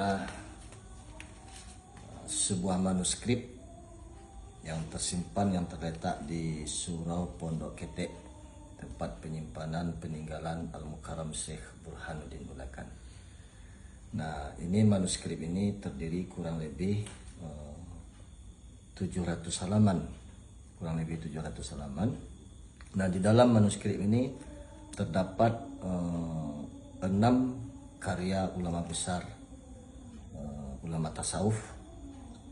adalah sebuah manuskrip yang tersimpan, yang terletak di Surau Pondok Ketek, tempat penyimpanan peninggalan Al-Mukarram Syekh Burhanuddin Ulakan. Nah, ini manuskrip ini terdiri kurang lebih 700 halaman, kurang lebih 700 halaman. Nah, di dalam manuskrip ini terdapat 6 karya ulama besar, ulama tasawuf,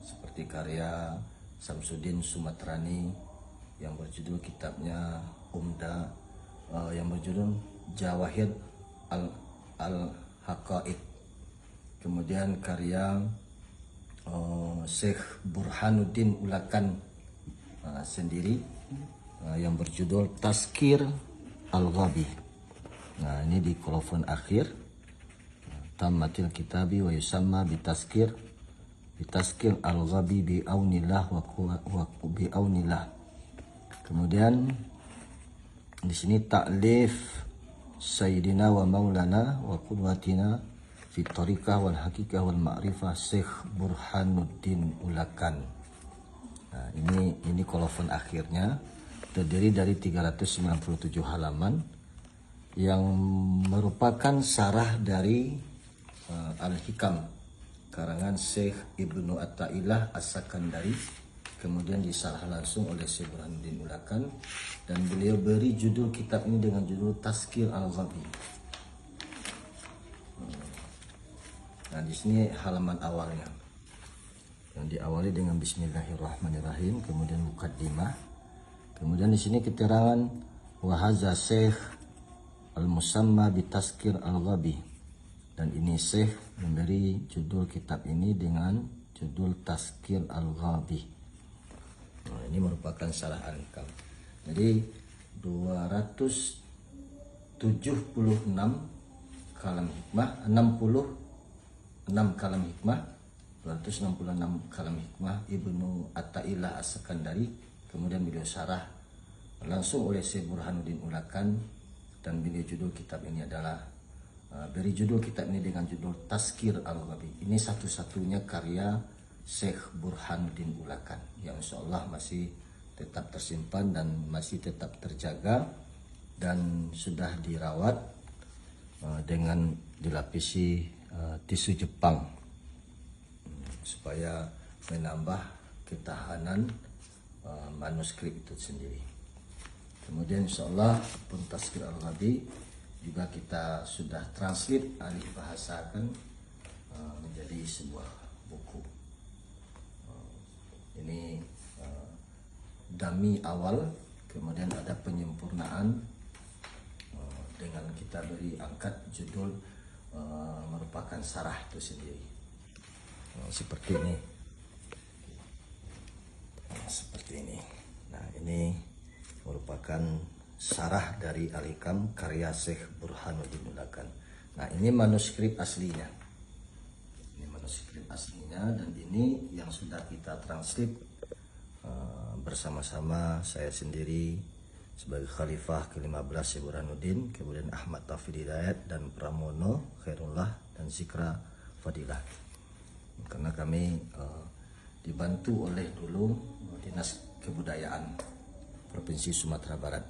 seperti karya Samsuddin Sumatrani yang berjudul kitabnya Umda, yang berjudul Jawahir Al-Haqa'iq. Kemudian karya Syekh Burhanuddin Ulakan sendiri yang berjudul Tazkir Al-Ghabi. Nah, ini di kolofon akhir, Tammatil Kitabi wa yusamma Bitazkir Al-Ghabi bi'aunillah wa bi'aunillah. Kemudian di sini ta'lif Sayyidina wa Maulana wa Qudwatina fi Tariqah wal Haqiqah wal Ma'rifah Syekh Burhanuddin Ulakan. Nah, ini kolofon akhirnya, terdiri dari 397 halaman yang merupakan syarah dari Al-Hikam karangan Syekh Ibnu Athaillah As-Sakandari, kemudian disarah langsung oleh Syekh Burhanuddin Ulakan, dan beliau beri judul kitab ini dengan judul Tazkir Al-Ghabi. Nah, di sini halaman awalnya yang diawali dengan Bismillahirrahmanirrahim, kemudian mukaddimah, kemudian di sini keterangan wa hadza Syekh al-musamma bitazkir al-ghabi, dan ini Syekh memberi judul kitab ini dengan judul Tazkir Al-Ghabi. Nah, ini merupakan syarah Al-Hikam. Jadi 276 kalam hikmah, 66 kalam hikmah, 266 kalam hikmah Ibnu Athaillah As-Sakandari, kemudian beliau syarah langsung oleh Syekh Burhanuddin Ulakan, dan beliau judul kitab ini adalah beri judul kitab ini dengan judul Tazkir Al-Ghabi. Ini satu-satunya karya Syekh Burhanuddin Ulakan yang insya Allah masih tetap tersimpan dan masih tetap terjaga dan sudah dirawat dengan dilapisi tisu Jepang supaya menambah ketahanan manuskrip itu sendiri. Kemudian insya Allah pun Tazkir Al-Ghabi juga kita sudah translate, alih bahasakan menjadi sebuah buku. Ini dummy awal, kemudian ada penyempurnaan dengan kita beri angkat judul merupakan syarah itu sendiri. Seperti ini. Seperti ini. Nah, ini merupakan syarah dari Al-Hikam karya Syekh Burhanuddin Ulakan. Nah, ini manuskrip aslinya. Ini manuskrip aslinya, dan ini yang sudah kita translate bersama-sama, saya sendiri sebagai Khalifah ke-15 Syekh Burhanuddin, kemudian Ahmad Taufik Hidayat dan Pramono Khairullah dan Zikra Fadilah. Karena kami dibantu oleh dulu Dinas Kebudayaan Provinsi Sumatera Barat.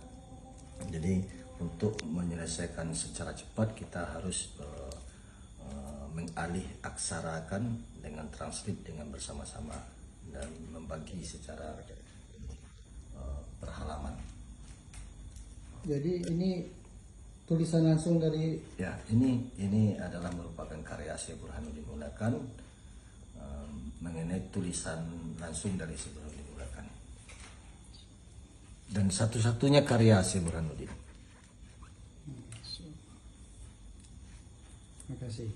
Jadi untuk menyelesaikan secara cepat kita harus mengalih aksarakan dengan translate dengan bersama-sama dan membagi secara berhalaman. Jadi ini tulisan langsung dari, ya, ini adalah merupakan karya Syekh Burhanuddin Ulakan, mengenai tulisan langsung dari Syekh Burhanuddin Ulakan, dan satu-satunya karya Syekh Burhanuddin. Terima kasih.